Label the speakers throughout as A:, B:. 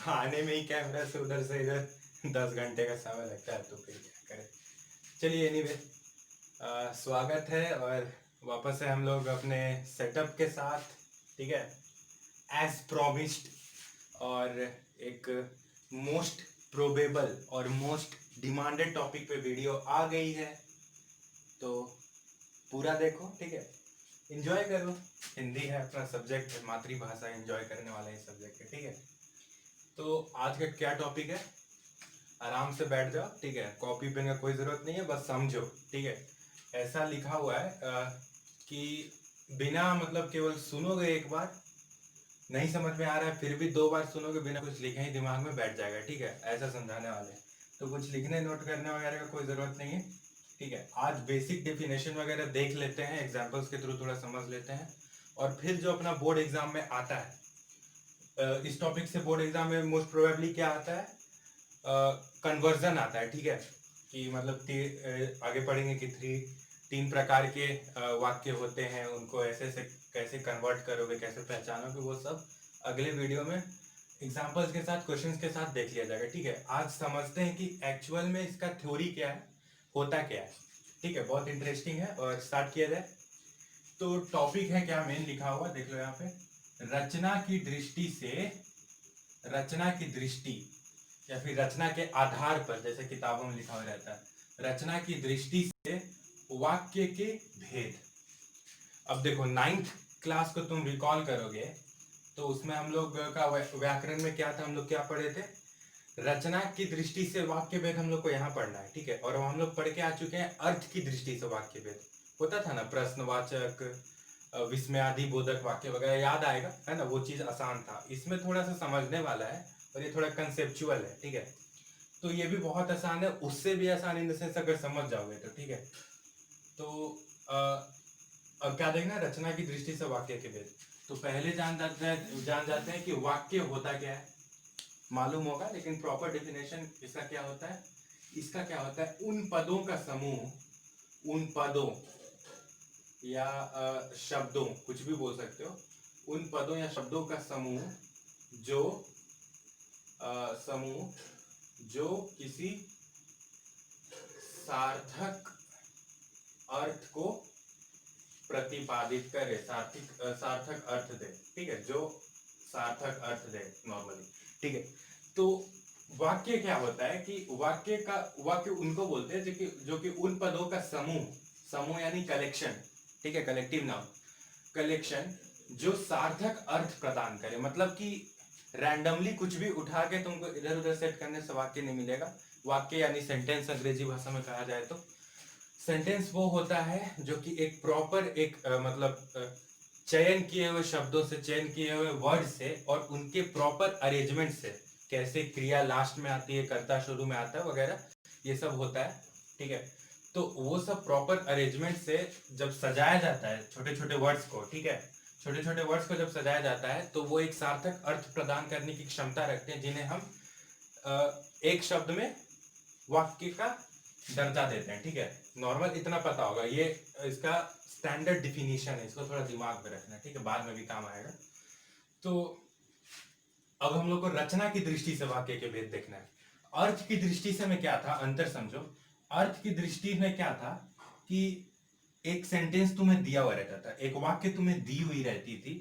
A: आने में ही कैमरा से उधर से इधर 10 घंटे का समय लगता है, तो फिर क्या करें। चलिए एनीवे, स्वागत है और वापस से हम लोग अपने सेटअप के साथ, ठीक है, एज प्रॉमिस्ड। और एक मोस्ट प्रोबेबल और मोस्ट डिमांडेड टॉपिक पे वीडियो आ गई है, तो पूरा देखो, ठीक है, एंजॉय करो। हिंदी है अपना सब्जेक्ट, मातृभाषा, एंजॉय करने वाला ही सब्जेक्ट है, ठीक है। तो आज का क्या टॉपिक है, आराम से बैठ जाओ, ठीक है, कॉपी पेन का कोई जरूरत नहीं है, बस समझो, ठीक है। ऐसा लिखा हुआ है कि बिना मतलब केवल सुनोगे एक बार, नहीं समझ में आ रहा है, फिर भी 2 बार सुनोगे, बिना कुछ लिखे ही दिमाग में बैठ जाएगा, ठीक है, ऐसा समझाने वाले हैं। तो कुछ लिखने नोट करने वगैरह का कोई जरूरत नहीं है, ठीक है। आज बेसिक डेफिनेशन वगैरह देख लेते हैं, एग्जाम्पल्स के थ्रू थोड़ा समझ लेते हैं, और फिर जो अपना बोर्ड एग्जाम में आता है, इस टॉपिक से बोर्ड एग्जाम में मोस्ट प्रोबेबली क्या आता है, कन्वर्जन आता है, ठीक है, कि मतलब आगे पढ़ेंगे कि तीन प्रकार के वाक्य होते हैं, उनको ऐसे से कैसे कन्वर्ट करोगे, कैसे पहचानोगे, वो सब अगले वीडियो में एग्जांपल्स के साथ, क्वेश्चंस के साथ देख लिया जाएगा, ठीक है। आज समझते हैं कि एक्चुअल में इसका थ्योरी क्या है, होता क्या है, ठीक है, बहुत इंटरेस्टिंग है, और स्टार्ट किया जाए। तो टॉपिक है क्या, मेन लिखा हुआ देख लो यहाँ पे, रचना की दृष्टि से, रचना की दृष्टि या फिर रचना के आधार पर, जैसे किताबों में लिखा हुआ रहता है, रचना की दृष्टि से वाक्य के भेद। अब देखो, 9th क्लास को तुम रिकॉल करोगे तो उसमें हम लोग का व्याकरण में क्या था, हम लोग क्या पढ़े थे, रचना की दृष्टि से वाक्य भेद हम लोग को यहाँ पढ़ना है, ठीक है। और हम लोग पढ़ के आ चुके हैं अर्थ की दृष्टि से वाक्य भेद, होता था ना, प्रश्नवाचक, विस्मयादि बोधक वाक्य वगैरह, याद आएगा, है ना, वो चीज आसान था। इसमें थोड़ा सा समझने वाला है और ये थोड़ा कंसेप्चुअल है, ठीक है। तो ये भी बहुत आसान है, उससे भी आसान इन द सेंस अगर समझ जाओगे तो, ठीक है। तो अब क्या देखना है, रचना की दृष्टि से वाक्य के भेद। तो पहले जान जाते हैं कि वाक्य होता क्या है, मालूम होगा, लेकिन प्रॉपर डेफिनेशन इसका क्या होता है, इसका क्या होता है, उन पदों का समूह, उन पदों या शब्दों, कुछ भी बोल सकते हो, उन पदों या शब्दों का समूह जो किसी सार्थक अर्थ को प्रतिपादित करे, सार्थक अर्थ दे, ठीक है, जो सार्थक अर्थ दे नॉर्मली, ठीक है। तो वाक्य क्या होता है कि वाक्य उनको बोलते हैं जो कि उन पदों का समूह, समूह यानी कलेक्शन, ठीक है, कलेक्टिव नाउन, कलेक्शन, जो सार्थक अर्थ प्रदान करे। मतलब कि रैंडमली कुछ भी उठा के तुमको इधर उधर सेट करने से वाक्य नहीं मिलेगा। वाक्य यानी सेंटेंस अंग्रेजी भाषा में कहा जाए तो सेंटेंस वो होता है जो कि एक प्रॉपर एक चयन किए हुए शब्दों से, चयन किए हुए वर्ड से, और उनके प्रॉपर अरेंजमेंट से, कैसे क्रिया लास्ट में आती है, कर्ता शुरू में आता है वगैरह, ये सब होता है, ठीक है। तो वो सब प्रॉपर अरेंजमेंट से जब सजाया जाता है छोटे छोटे वर्ड्स को, ठीक है, छोटे छोटे वर्ड्स को जब सजाया जाता है तो वो एक सार्थक अर्थ प्रदान करने की क्षमता रखते हैं, जिन्हें हम एक शब्द में वाक्य का दर्जा देते हैं, ठीक है। नॉर्मल इतना पता होगा, ये इसका स्टैंडर्ड डिफिनीशन है, इसको थोड़ा दिमाग में रखना, ठीक है, बाद में भी काम आएगा। तो अब हम लोग को रचना की दृष्टि से वाक्य के भेद देखना है। अर्थ की दृष्टि से में क्या था, अंतर समझो। अर्थ की दृष्टि में क्या था कि एक सेंटेंस तुम्हें दिया हुआ रहता था, एक वाक्य तुम्हें दी हुई रहती थी,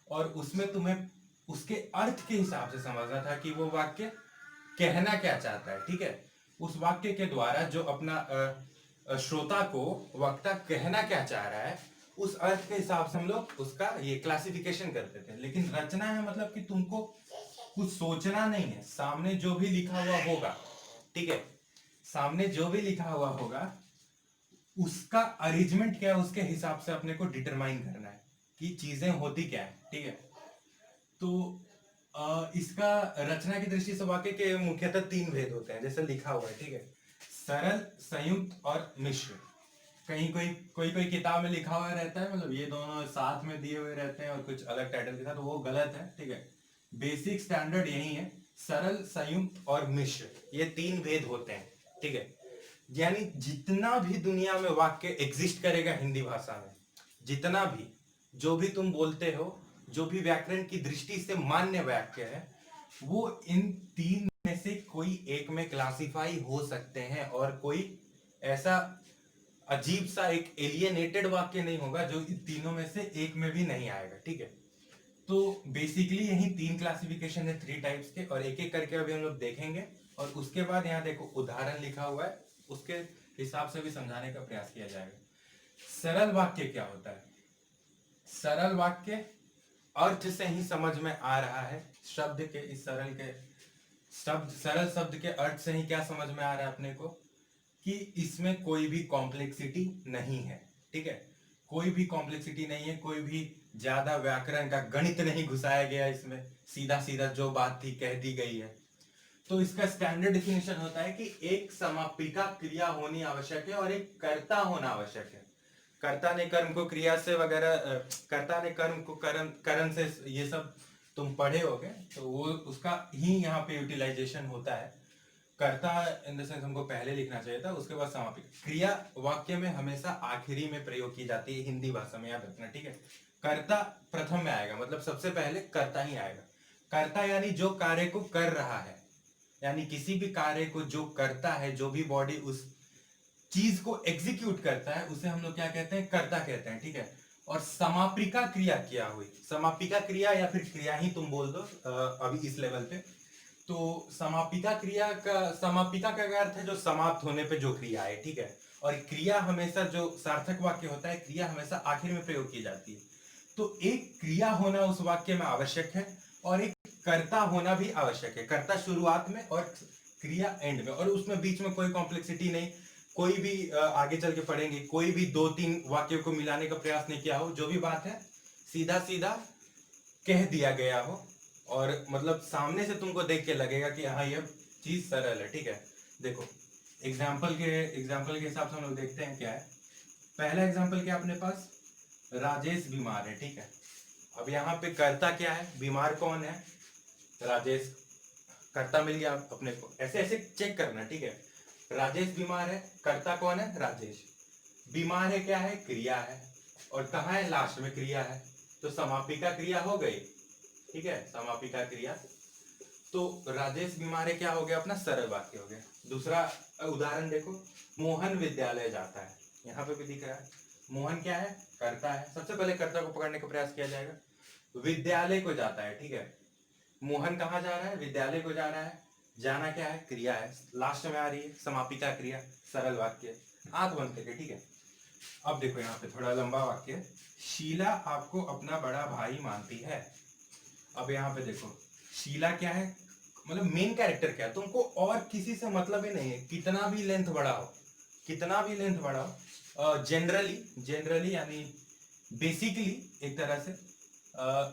A: और उसमें तुम्हें उसके अर्थ के हिसाब से समझना था कि वो वाक्य कहना क्या चाहता है, ठीक है। उस वाक्य के द्वारा जो अपना श्रोता को, वक्ता कहना क्या चाह रहा है, उस अर्थ के हिसाब से हम लोग उसका ये क्लासिफिकेशन करते थे। लेकिन रचना है मतलब कि तुमको कुछ सोचना नहीं है, सामने जो भी लिखा हुआ होगा, ठीक है, सामने जो भी लिखा हुआ होगा उसका अरेंजमेंट क्या है, उसके हिसाब से अपने को डिटरमाइन करना है कि चीजें होती क्या है, ठीक है। तो इसका रचना की दृष्टि से वाक्य के मुख्यतः 3 भेद होते हैं, जैसे लिखा हुआ है, ठीक है, सरल, संयुक्त और मिश्र। कहीं कोई कोई कोई किताब में लिखा हुआ रहता है, मतलब ये दोनों साथ में दिए हुए रहते हैं और कुछ अलग टाइटल के साथ, वो गलत है, ठीक है। बेसिक स्टैंडर्ड यही है, सरल, संयुक्त और मिश्र, ये 3 भेद होते हैं, ठीक है। यानी जितना भी दुनिया में वाक्य एग्जिस्ट करेगा हिंदी भाषा में, जितना भी, जो भी तुम बोलते हो, जो भी व्याकरण की दृष्टि से मान्य वाक्य है, वो इन तीन में से कोई एक में क्लासिफाई हो सकते हैं, और कोई ऐसा अजीब सा एक एलियनेटेड वाक्य नहीं होगा जो इन तीनों में से एक में भी नहीं आएगा। ठीक है, तो बेसिकली यही तीन क्लासिफिकेशन है, 3 टाइप्स के, और एक एक करके अभी हम लोग देखेंगे। और उसके बाद यहाँ देखो उदाहरण लिखा हुआ है, उसके हिसाब से भी समझाने का प्रयास किया जाएगा। सरल वाक्य क्या होता है? सरल वाक्य अर्थ से ही समझ में आ रहा है, शब्द के इस सरल के शब्द, सरल शब्द के अर्थ से ही क्या समझ में आ रहा है अपने को, कि इसमें कोई भी कॉम्प्लेक्सिटी नहीं है। ठीक है, कोई भी कॉम्प्लेक्सिटी नहीं है, कोई भी ज्यादा व्याकरण का गणित नहीं घुसाया गया इसमें, सीधा सीधा जो बात थी कह दी गई है। तो इसका स्टैंडर्ड डिफिनेशन होता है कि एक समापिका क्रिया होनी आवश्यक है और एक कर्ता होना आवश्यक है। कर्ता ने कर्म को क्रिया से वगैरह, कर्ता ने कर्म को करण से, ये सब तुम पढ़े होगे, तो वो उसका ही यहाँ पे यूटिलाइजेशन होता है। कर्ता इन द सेंस हमको पहले लिखना चाहिए था, उसके बाद समापिका क्रिया वाक्य में हमेशा आखिरी में प्रयोग की जाती है, हिंदी भाषा में याद रखना। ठीक है, कर्ता प्रथम में आएगा, मतलब सबसे पहले कर्ता ही आएगा। कर्ता यानी जो कार्य को कर रहा है, यानी किसी भी कार्य को जो करता है, जो भी बॉडी उस चीज को एग्जीक्यूट करता है, उसे हम लोग क्या कहते हैं? कर्ता कहते हैं। ठीक है, और समापिका क्रिया क्या हुई? समापिका क्रिया या फिर क्रिया ही तुम बोल दो अभी इस लेवल पे। तो समापिका क्रिया का, समापिका का अर्थ है जो समाप्त होने पे जो क्रिया है। ठीक है, और क्रिया हमेशा, जो सार्थक वाक्य होता है, क्रिया हमेशा आखिर में प्रयोग की जाती है। तो एक क्रिया होना उस वाक्य में आवश्यक है, और एक कर्ता होना भी आवश्यक है। कर्ता शुरुआत में और क्रिया एंड में, और उसमें बीच में कोई कॉम्प्लेक्सिटी नहीं। कोई भी आगे चल के पढ़ेंगे, कोई भी 2-3 वाक्यों को मिलाने का प्रयास नहीं किया हो, जो भी बात है सीधा सीधा कह दिया गया हो, और मतलब सामने से तुमको देख के लगेगा कि हाँ ये चीज सरल है। ठीक है, देखो एग्जाम्पल के हिसाब से हम लोग देखते हैं क्या है। पहला एग्जाम्पल क्या अपने पास? राजेश बीमार है। ठीक है, अब यहाँ पे कर्ता क्या है? बीमार कौन है? राजेश। कर्ता मिल गया अपने को, ऐसे ऐसे चेक करना। ठीक है, राजेश बीमार है, कर्ता कौन है? राजेश। बीमार है क्या है? क्रिया है, और कहाँ है? लास्ट में क्रिया है, तो समापिका क्रिया हो गई। ठीक है, समापिका क्रिया। तो राजेश बीमार है क्या हो गया? अपना सरल वाक्य हो गया। दूसरा उदाहरण देखो, मोहन विद्यालय जाता है, यहाँ पे भी दिख रहा है। मोहन क्या है? कर्ता है। सबसे पहले कर्ता को पकड़ने का प्रयास किया जाएगा। विद्यालय को जाता है। ठीक है, मोहन कहाँ जा रहा है? विद्यालय को जा रहा है। जाना क्या है? क्रिया है, लास्ट में आ रही है समापिका क्रिया, सरल वाक्य, आंख बंद करके। ठीक है, अब देखो यहाँ पे थोड़ा लंबा वाक्य, शीला आपको अपना बड़ा भाई मानती है। अब यहाँ पे देखो, शीला क्या है? मतलब मेन कैरेक्टर क्या है? तुमको और किसी से मतलब ही नहीं है, कितना भी लेंथ बढ़ाओ, कितना भी लेंथ बढ़ाओ। जनरली यानी बेसिकली एक तरह से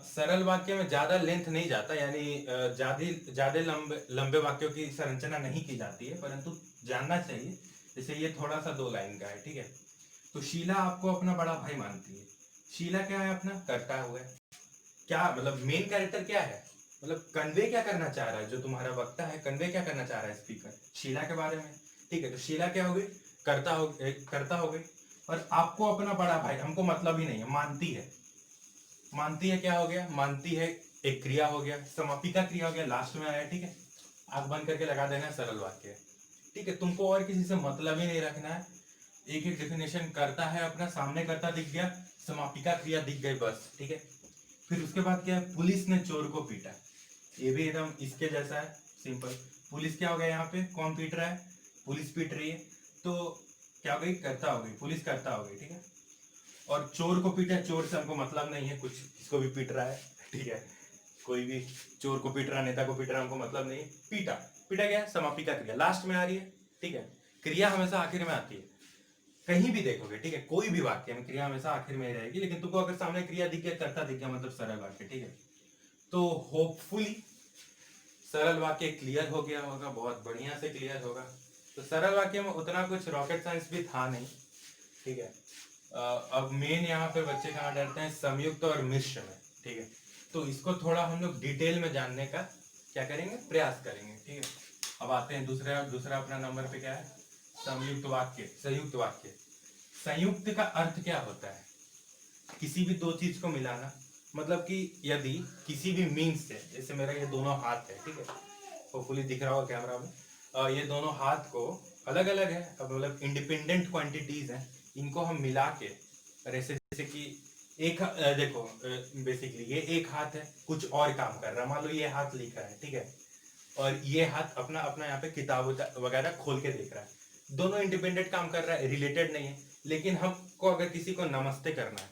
A: सरल वाक्य में ज्यादा लेंथ नहीं जाता, यानी ज्यादा ज्यादा लंबे लंबे वाक्यों की संरचना नहीं की जाती है, परंतु जानना चाहिए। जैसे ये थोड़ा सा 2 लाइन का है। ठीक है, तो शीला आपको अपना बड़ा भाई मानती है। शीला क्या है? अपना कर्ता हुआ है। क्या मतलब मेन कैरेक्टर क्या है? मतलब कन्वे क्या करना चाह रहा है जो तुम्हारा वक्ता है? कन्वे क्या करना चाह रहा है स्पीकर? शीला के बारे में। ठीक है, तो शीला क्या हो गई? कर्ता हो गई। और आपको अपना बड़ा भाई, हमको मतलब ही नहीं है, मानती है। मानती है क्या हो गया? मानती है एक क्रिया हो गया, समापिका क्रिया हो गया, लास्ट में आया। ठीक है, आंख बंद करके लगा देना है, सरल वाक्य। ठीक है, तुमको और किसी से मतलब ही नहीं रखना है। एक एक डेफिनेशन करता है अपना, सामने करता दिख गया, समापिका क्रिया दिख गई, बस। ठीक है, फिर उसके बाद क्या है? पुलिस ने चोर को पीटा। ये भी एकदम इसके जैसा है, सिंपल। पुलिस क्या हो गया? यहाँ पे कौन पीट रहा है? पुलिस पीट रही है, तो क्या हो गई? कर्ता हो गई, पुलिस कर्ता हो गई। ठीक है, और चोर को पीटा, चोर से हमको मतलब नहीं है कुछ, इसको भी पीट रहा है। ठीक है, कोई भी चोर को पीट रहा, नेता को पीट रहा, हमको मतलब नहीं है। पीटा, पीटा गया, समापिका क्रिया लास्ट में आ रही है। ठीक है, क्रिया हमेशा आखिर में आती है, कहीं भी देखोगे। ठीक है, कोई भी वाक्य में क्रिया हमेशा आखिर में ही रहेगी, लेकिन तुमको अगर सामने क्रिया दिख गया, कर्ता दिख गया, मतलब सरल वाक्य। ठीक है, तो होपफुली सरल वाक्य क्लियर हो गया होगा, बहुत बढ़िया से क्लियर होगा। तो सरल वाक्य में उतना कुछ रॉकेट साइंस भी था नहीं। ठीक है, अब मेन यहाँ पे बच्चे कहाँ डरते हैं? संयुक्त और मिश्र में। ठीक है, तो इसको थोड़ा हम लोग डिटेल में जानने का क्या करेंगे? प्रयास करेंगे। ठीक है, अब आते हैं दूसरा अपना नंबर पे क्या है? संयुक्त वाक्य, संयुक्त वाक्य। संयुक्त का अर्थ क्या होता है? किसी भी 2 चीज को मिलाना। मतलब कि यदि किसी भी मीन्स से, जैसे मेरा ये दोनों हाथ है, ठीक है, होपफुली दिख रहा होगा कैमरा में, ये दोनों हाथ को अलग अलग है, अब मतलब इंडिपेंडेंट क्वांटिटीज हैं, इनको हम मिला के, और ऐसे जैसे कि एक देखो बेसिकली ये एक हाथ है, कुछ और काम कर रहा है, मान लो ये हाथ लिख रहा है, ठीक है, और ये हाथ अपना अपना यहाँ पे किताब वगैरह खोल के देख रहा है, दोनों इंडिपेंडेंट काम कर रहा है, रिलेटेड नहीं है। लेकिन हमको अगर किसी को नमस्ते करना है,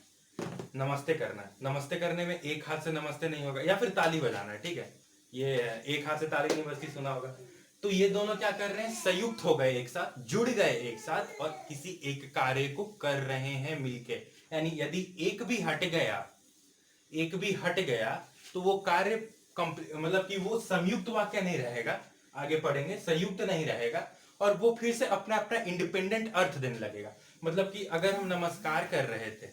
A: नमस्ते करना है, नमस्ते करने में एक हाथ से नमस्ते नहीं होगा, या फिर ताली बजाना है, ठीक है, ये एक हाथ से ताली नहीं बजती, सुना होगा। तो ये दोनों क्या कर रहे हैं, संयुक्त हो गए, एक साथ जुड़ गए एक साथ, और किसी एक कार्य को कर रहे हैं मिलके। यानी यदि एक भी हट गया, एक भी हट गया, तो वो कार्य मतलब कि वो संयुक्त वाक्य नहीं रहेगा, आगे पढ़ेंगे, संयुक्त नहीं रहेगा, और वो फिर से अपना अपना इंडिपेंडेंट अर्थ देने लगेगा। मतलब कि अगर हम नमस्कार कर रहे थे,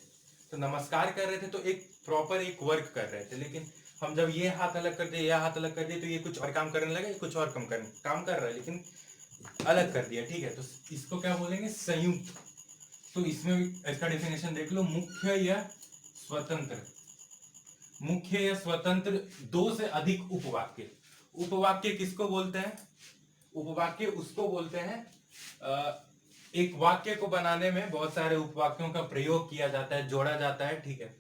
A: तो नमस्कार कर रहे थे तो एक प्रॉपर एक वर्क कर रहे थे, लेकिन हम जब ये हाथ अलग कर दिए, यह हाथ अलग कर दिए, तो ये कुछ और काम करने लगे, कुछ और काम कर रहा है, लेकिन अलग कर दिया, ठीक है, तो इसको क्या बोलेंगे, संयुक्त। तो इसमें इसका डेफिनेशन देख लो, मुख्य या स्वतंत्र, मुख्य या स्वतंत्र दो से अधिक उपवाक्य। उपवाक्य किसको बोलते हैं, उपवाक्य उसको बोलते हैं एक वाक्य को बनाने में बहुत सारे उपवाक्यों का प्रयोग किया जाता है, जोड़ा जाता है, ठीक है।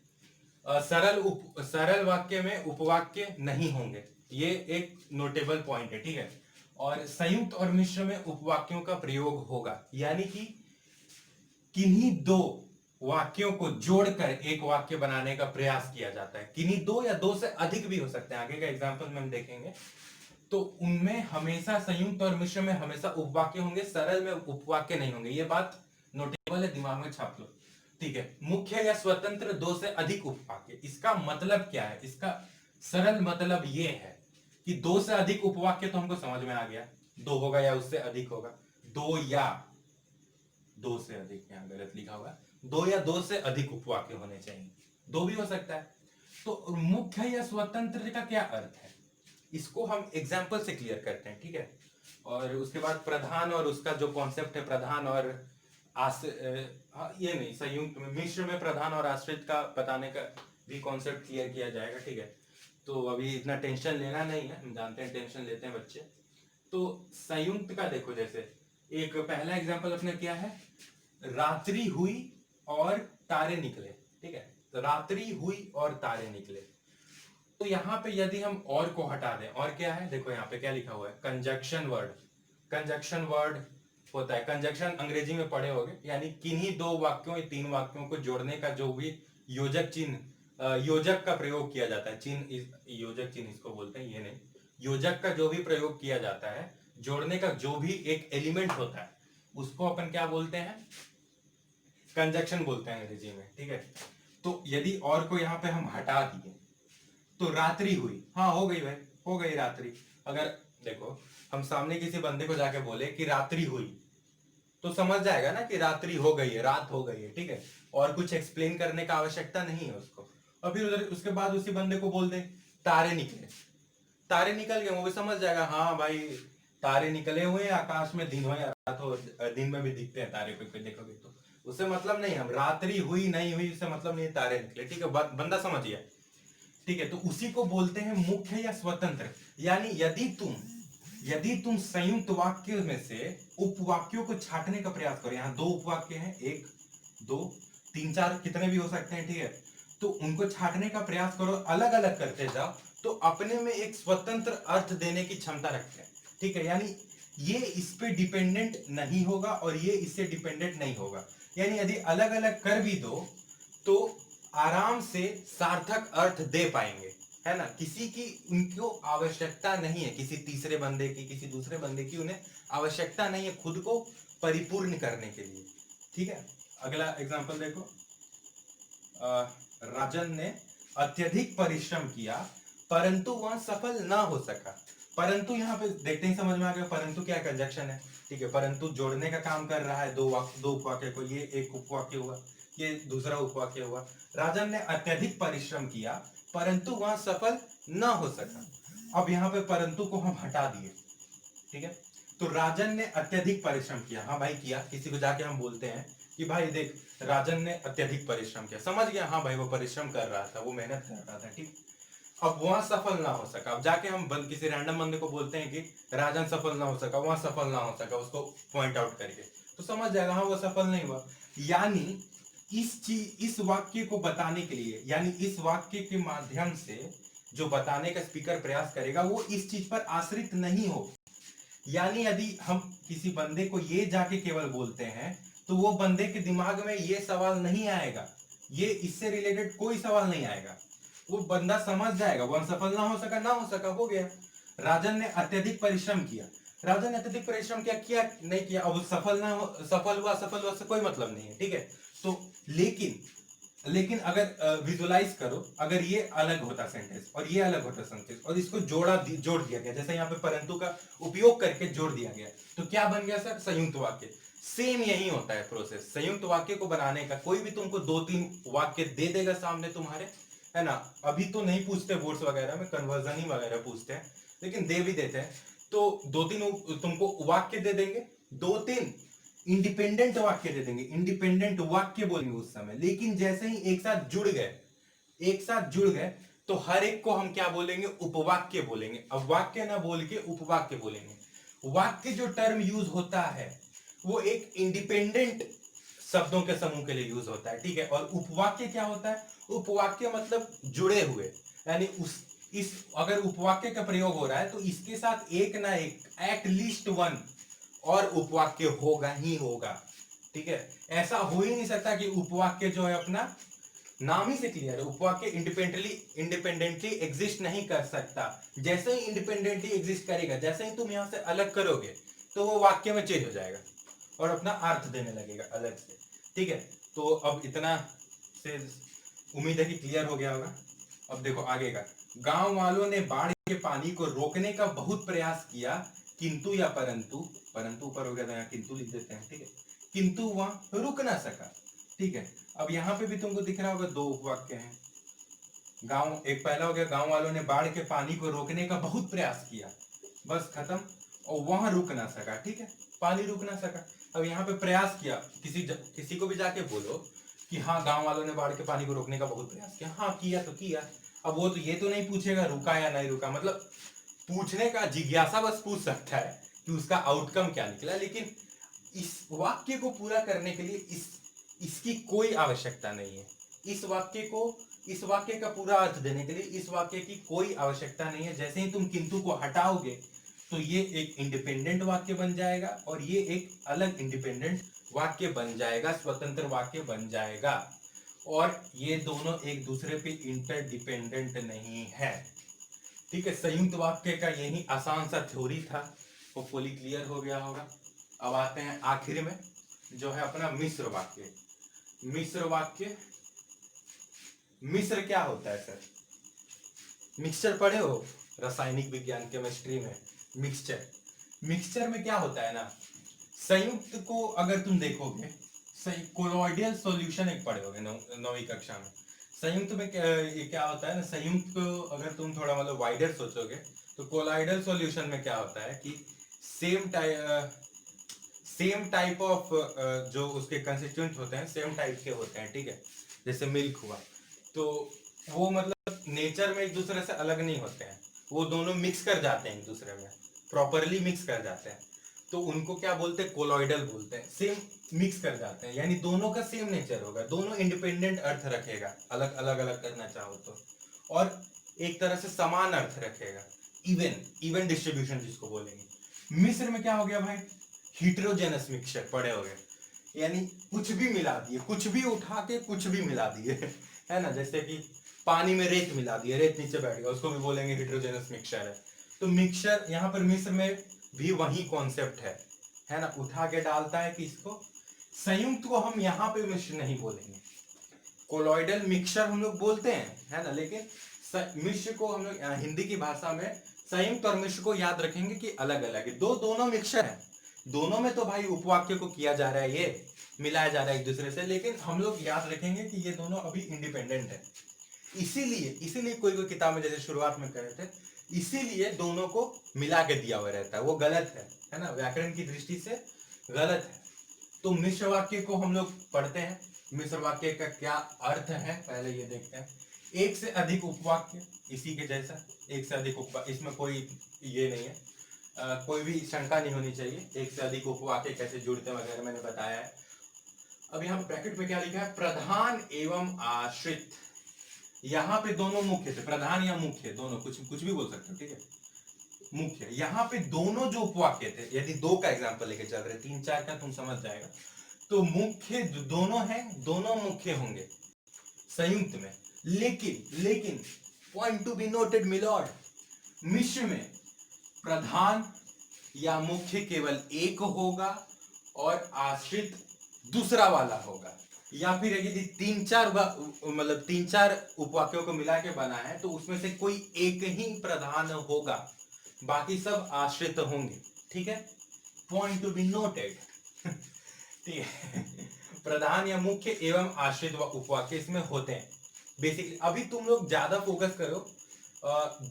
A: सरल वाक्य में उपवाक्य नहीं होंगे, ये एक नोटेबल पॉइंट है, ठीक है। और संयुक्त और मिश्र में उपवाक्यों का प्रयोग होगा, यानी कि किन्हीं दो वाक्यों को जोड़कर एक वाक्य बनाने का प्रयास किया जाता है। किन्हीं दो या दो से अधिक भी हो सकते हैं, आगे का एग्जांपल में हम देखेंगे। तो उनमें हमेशा संयुक्त और मिश्र में हमेशा उपवाक्य होंगे, सरल में उपवाक्य नहीं होंगे। ये बात नोटेबल है, दिमाग में छाप लो, ठीक है। मुख्य या स्वतंत्र दो से अधिक उपवाक्य, इसका मतलब क्या है, इसका सरल मतलब ये है कि दो से अधिक उपवाक्य तो हमको समझ में आ गया, दो होगा या उससे अधिक होगा, दो या दो से अधिक, यहां गलत लिखा हुआ, दो या दो से अधिक उपवाक्य होने चाहिए, दो भी हो सकता है। तो मुख्य या स्वतंत्र का क्या अर्थ है, इसको हम एग्जाम्पल से क्लियर करते हैं, ठीक है। और उसके बाद प्रधान और उसका जो कॉन्सेप्ट है, प्रधान और ये नहीं, संयुक्त में मिश्र में प्रधान और आश्रित का बताने का भी कॉन्सेप्ट क्लियर किया जाएगा, ठीक है। तो अभी इतना टेंशन लेना नहीं है, हम जानते हैं टेंशन लेते हैं बच्चे। तो संयुक्त का देखो, जैसे एक पहला एग्जाम्पल अपने क्या है, रात्रि हुई और तारे निकले, ठीक है। तो रात्रि हुई और तारे निकले, तो यहां पे यदि हम और को हटा दें, और क्या है, देखो यहाँ पे क्या लिखा हुआ है, कंजक्शन वर्ड। कंजक्शन वर्ड होता है, कंजक्शन अंग्रेजी में पढ़े होंगे, यानी किन्हीं दो वाक्यों या तीन वाक्यों को जोड़ने का जो भी योजक चिन्ह, योजक का प्रयोग किया जाता है, चिन्ह योजक चिन्ह इसको बोलते हैं, ये नहीं, योजक का जो भी प्रयोग किया जाता है, जोड़ने का जो भी एक एलिमेंट होता है, उसको अपन क्या बोलते हैं, कंजक्शन बोलते हैं अंग्रेजी में, ठीक है। तो यदि और को यहाँ पे हम हटा दिए, तो रात्रि हुई, हाँ हो गई भाई, हो गई रात्रि। अगर देखो हम सामने किसी बंदे को जाके बोले कि रात्रि हुई, तो समझ जाएगा ना कि रात्रि हो गई है, रात हो गई है, ठीक है, और कुछ एक्सप्लेन करने का आवश्यकता नहीं है उसको। और फिर उधर उसके बाद उसी बंदे को बोल दे तारे निकले, तारे निकल गए, वो भी समझ जाएगा, हाँ भाई तारे निकले हुए हैं आकाश में, दिन हो या रात हो, दिन में भी दिखते हैं तारे, पे देखोगे तो उससे मतलब नहीं, हम रात्रि हुई नहीं हुई उससे मतलब नहीं, तारे निकले, ठीक है, बंदा समझ गया, ठीक है। तो उसी को बोलते हैं मुख्य या स्वतंत्र। यानी यदि तुम संयुक्त वाक्य में से उपवाक्यों को छांटने का प्रयास करो, यहाँ दो उपवाक्य हैं, एक दो तीन चार कितने भी हो सकते हैं, ठीक है, तो उनको छांटने का प्रयास करो, अलग अलग करते जाओ, तो अपने में एक स्वतंत्र अर्थ देने की क्षमता रखते हैं, ठीक है। यानी ये इस पे डिपेंडेंट नहीं होगा और ये इससे डिपेंडेंट नहीं होगा। यानी यदि अलग अलग कर भी दो तो आराम से सार्थक अर्थ दे पाएंगे, है ना, किसी की उनको आवश्यकता नहीं है, किसी तीसरे बंदे की, किसी दूसरे बंदे की उन्हें आवश्यकता नहीं है खुद को परिपूर्ण करने के लिए, ठीक है। अगला एग्जांपल देखो, राजन ने अत्यधिक परिश्रम किया परंतु वह सफल ना हो सका। परंतु यहाँ पे देखते ही समझ में आ गया, परंतु क्या कंजक्शन है, ठीक है, परंतु जोड़ने का काम कर रहा है, दो उपवाक्य को, ये एक उपवाक्य हुआ, ये दूसरा उपवाक्य हुआ। राजन ने अत्यधिक परिश्रम किया परंतु वह सफल न हो सका। अब यहाँ पे परंतु को हम हटा दिए, ठीक है। तो राजन ने अत्यधिक परिश्रम किया, हाँ भाई किया, किसी को जाके हम बोलते हैं कि भाई देख राजन ने अत्यधिक परिश्रम किया। समझ गया, हाँ भाई वो परिश्रम कर रहा था, वो मेहनत कर रहा था, ठीक। अब वहां सफल ना हो सका, अब जाके हम किसी रैंडम बंदे को बोलते हैं कि राजन सफल ना हो सका, वहां सफल ना हो सका, उसको पॉइंट आउट करके, तो समझ जाएगा हाँ वो सफल नहीं हुआ। यानी इस वाक्य को बताने के लिए, यानी इस वाक्य के माध्यम से जो बताने का स्पीकर प्रयास करेगा वो इस चीज पर आश्रित नहीं हो। यानी यदि हम किसी बंदे को ये जाके केवल बोलते हैं तो वो बंदे के दिमाग में ये सवाल नहीं आएगा, ये इससे रिलेटेड कोई सवाल नहीं आएगा, वो बंदा समझ जाएगा वह सफल ना हो सका, ना हो सका, हो गया। राजन ने अत्यधिक परिश्रम किया, राजन ने अत्यधिक परिश्रम किया, किया नहीं किया, अब सफल ना हो, सफल हुआ से कोई मतलब नहीं है, ठीक है। तो लेकिन अगर विजुलाइज करो, अगर ये अलग होता सेंटेंस और ये अलग होता सेंटेंस और इसको जोड़ दिया गया, जैसे यहाँ पे परंतु का उपयोग करके जोड़ दिया गया, तो क्या बन गया सर? संयुक्त वाक्य। सेम यही होता है प्रोसेस संयुक्त वाक्य को बनाने का। कोई भी तुमको 2-3 वाक्य दे देगा सामने तुम्हारे, है ना। अभी तो नहीं पूछते बोर्ड्स वगैरह में, कन्वर्जन ही वगैरह पूछते हैं, लेकिन दे भी देते हैं। तो 2-3 तुमको वाक्य दे देंगे, 2-3 इंडिपेंडेंट वाक्य दे देंगे, इंडिपेंडेंट वाक्य बोलेंगे उस समय। लेकिन जैसे ही एक साथ जुड़ गए तो हर एक को हम क्या बोलेंगे? उपवाक्य बोलेंगे। अब वाक्य ना बोल के उपवाक्य बोलेंगे। वाक्य जो टर्म यूज होता है वो एक इंडिपेंडेंट शब्दों के समूह के लिए यूज होता है, ठीक है। और उपवाक्य क्या होता है? उपवाक्य मतलब जुड़े हुए, यानी इस अगर उपवाक्य का प्रयोग हो रहा है तो इसके साथ एक ना एक, एट लीस्ट वन और उपवाक्य होगा ही होगा, ठीक है। ऐसा हो ही नहीं सकता कि उपवाक्य जो है अपना नाम ही से क्लियर है, उपवाक्य इंडिपेंडेंटली एग्जिस्ट नहीं कर सकता। जैसे ही इंडिपेंडेंटली एग्जिस्ट करेगा, जैसे ही तुम यहां से अलग करोगे तो वो वाक्य में चेंज हो जाएगा और अपना अर्थ देने लगेगा अलग से, ठीक है। तो अब इतना से उम्मीद है कि क्लियर हो गया होगा। अब देखो आगे का, गांव वालों ने बाढ़ के पानी को रोकने का बहुत प्रयास किया, किंतु या परंतु, परंतु ऊपर हो गया था, यहाँ किंतु लिख देते हैं, ठीक है, किंतु वह रुक ना सका, ठीक है। अब यहाँ पे भी तुमको दिख रहा होगा 2 वाक्य हैं। गांव, एक पहला हो गया, गांव वालों ने बाढ़ के पानी को रोकने का बहुत प्रयास किया, बस खत्म, और वहां रुक ना सका, ठीक है, पानी रुक ना सका। अब यहाँ पे प्रयास किया, किसी को भी जाके बोलो कि हाँ गांव वालों ने बाढ़ के पानी को रोकने का बहुत प्रयास किया, हाँ किया तो किया। अब वो तो ये तो नहीं पूछेगा रुका या नहीं रुका, मतलब पूछने का जिज्ञासा बस पूछ सकता है कि उसका आउटकम क्या निकला, लेकिन इस वाक्य को पूरा करने के लिए इसकी कोई आवश्यकता नहीं है। इस वाक्य का पूरा अर्थ देने के लिए इस वाक्य की कोई आवश्यकता नहीं है। जैसे ही तुम किंतु को हटाओगे तो ये एक इंडिपेंडेंट वाक्य बन जाएगा और ये एक अलग इंडिपेंडेंट वाक्य बन जाएगा, स्वतंत्र वाक्य बन जाएगा, और ये दोनों एक दूसरे पे इंटरडिपेंडेंट नहीं है, ठीक है। संयुक्त वाक्य का यही आसान सा थ्योरी था, वो फुली क्लियर हो गया होगा। अब आते हैं आखिर में, जो है अपना मिश्र वाक्य। मिश्र वाक्य, मिश्र क्या होता है सर? मिक्सचर पढ़े हो रासायनिक विज्ञान केमिस्ट्री में? मिक्सचर में क्या होता है ना, संयुक्त को अगर तुम देखोगे, कोलॉइडल सॉल्यूशन एक पढ़े होगे 9वीं कक्षा में। संयुक्त में ये क्या होता है ना, संयुक्त को अगर तुम थोड़ा मतलब वाइडर सोचोगे तो कोलॉइडल सॉल्यूशन में क्या होता है कि सेम टाइप ऑफ जो उसके कंस्टिट्यूएंट होते हैं सेम टाइप के होते हैं, ठीक है। जैसे मिल्क हुआ, तो वो मतलब नेचर में एक दूसरे से अलग नहीं होते हैं, वो दोनों मिक्स कर जाते हैं एक दूसरे में, प्रॉपरली मिक्स कर जाते हैं, तो उनको क्या बोलते हैं? कोलॉइडल बोलते हैं। सेम मिक्स कर जाते हैं, यानी दोनों का सेम नेचर होगा, दोनों इंडिपेंडेंट अर्थ रखेगा, अलग अलग करना चाहो तो, और एक तरह से समान अर्थ रखेगा, इवन डिस्ट्रीब्यूशन जिसको बोलेंगे। मिश्र में क्या हो गया भाई? हीट्रोजेनस मिक्सचर पढ़े हो गए, यानी कुछ भी मिला दिए, कुछ भी उठा के कुछ भी मिला दिए है ना। जैसे कि पानी में रेत मिला दिए, रेत नीचे बैठ गया, उसको भी बोलेंगे हीट्रोजेनस मिक्सचर है। तो मिक्सचर यहाँ पर मिश्र में भी वही कॉन्सेप्ट है ना, उठा के डालता है कि इसको। संयुक्त को हम यहाँ पे मिश्र नहीं बोलेंगे, कोलॉइडल मिक्सचर हम लोग बोलते हैं, है ना, लेकिन मिश्र को हम लोग हिंदी की भाषा में संयुक्त और मिश्र को याद रखेंगे कि अलग अलग है, दोनों मिक्सचर है, दोनों में तो भाई उपवाक्य को किया जा रहा है, ये मिलाया जा रहा है एक दूसरे से, लेकिन हम लोग याद रखेंगे कि ये दोनों अभी इंडिपेंडेंट है। इसीलिए कोई किताब में जैसे शुरुआत में कह रहे थे, इसीलिए दोनों को मिला के दिया हुआ रहता है, वो गलत है ना, व्याकरण की दृष्टि से गलत है। तो मिश्र वाक्य को हम लोग पढ़ते हैं, मिश्र वाक्य का क्या अर्थ है पहले ये देखते हैं। एक से अधिक उपवाक्य, इसी के जैसा, एक से अधिक उपवाक्य, इसमें कोई ये नहीं है, कोई भी शंका नहीं होनी चाहिए। एक से अधिक उपवाक्य कैसे जुड़ते हैं वगैरह मैंने बताया है। अब यहाँ ब्रैकेट में क्या लिखा है, प्रधान एवं आश्रित। यहाँ पे दोनों मुख्य थे, प्रधान या मुख्य दोनों, कुछ कुछ भी बोल सकते हो, ठीक है। मुख्य, यहाँ पे दोनों जो उपवाक्य थे, यदि दो का एग्जांपल लेके चल रहे, तीन चार का तुम समझ जाएगा, तो मुख्य जो दोनों हैं, दोनों मुख्य होंगे संयुक्त में। लेकिन point to be noted milord, मिश्र में प्रधान या मुख्य केवल एक होगा और आश्रित दूसरा वाला होगा। या फिर यदि मतलब तीन चार उपवाक्यों को मिला के बना है तो उसमें से कोई एक ही प्रधान होगा, बाकी सब आश्रित होंगे, ठीक है। Point to be noted. ठीक है। प्रधान या मुख्य एवं आश्रित उपवाक्य इसमें होते हैं बेसिकली। अभी तुम लोग ज्यादा फोकस करो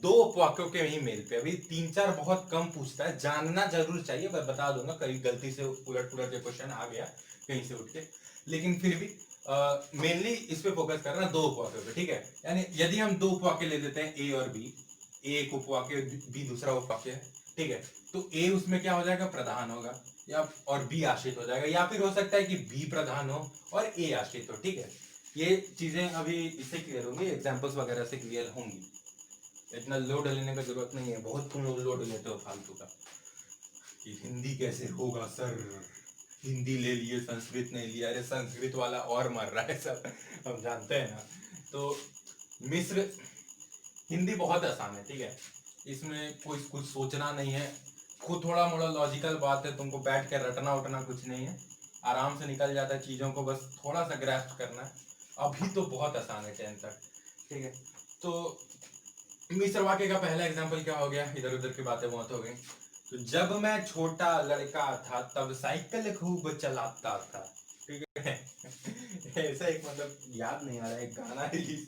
A: दो उपवाक्यों के ही मेल पे, अभी तीन चार बहुत कम पूछता है, जानना जरूर चाहिए, मैं बता दूंगा, कहीं गलती से उलट पुलट के क्वेश्चन आ गया कहीं से उठ के, लेकिन फिर भी मेनली इस पे फोकस करना दो उपवाक्यों पे, ठीक है। यानी यदि हम दो उपवाक्य ले लेते हैं, ए और बी, ए एक उपवाक्य, बी दूसरा उपवाक्य है, ठीक है, तो ए उसमें क्या हो जाएगा, प्रधान होगा, या और बी आश्रित हो जाएगा, या फिर हो सकता है कि बी प्रधान हो और ए आश्रित हो, ठीक है। ये चीजें अभी इससे क्लियर होंगी, एग्जांपल्स वगैरह से क्लियर होंगी, इतना लोड लेने का जरूरत नहीं है। बहुत तुम लोग लोड लेते हो फालतू का कि हिंदी कैसे होगा सर, हिंदी ले लिए संस्कृत नहीं लिया, अरे संस्कृत वाला और मर रहा है सब, हम जानते हैं ना। तो मिश्र, हिंदी बहुत आसान है, ठीक है, इसमें कोई कुछ सोचना नहीं है, खुद थोड़ा मोड़ा लॉजिकल बात है, तुमको बैठ कर रटना उटना कुछ नहीं है, आराम से निकल जाता है चीजों को, बस थोड़ा सा ग्रैस्प करना है। अभी तो बहुत आसान है 10 तक, ठीक है। तो मिश्र वाक्य का पहला एग्जांपल क्या हो गया, इधर उधर की बातें बहुत हो गई। तो जब मैं छोटा लड़का था तब साइकिल खूब चलाता था, ठीक है। ऐसा एक मतलब याद नहीं आ रहा है, एक गाना रिलीज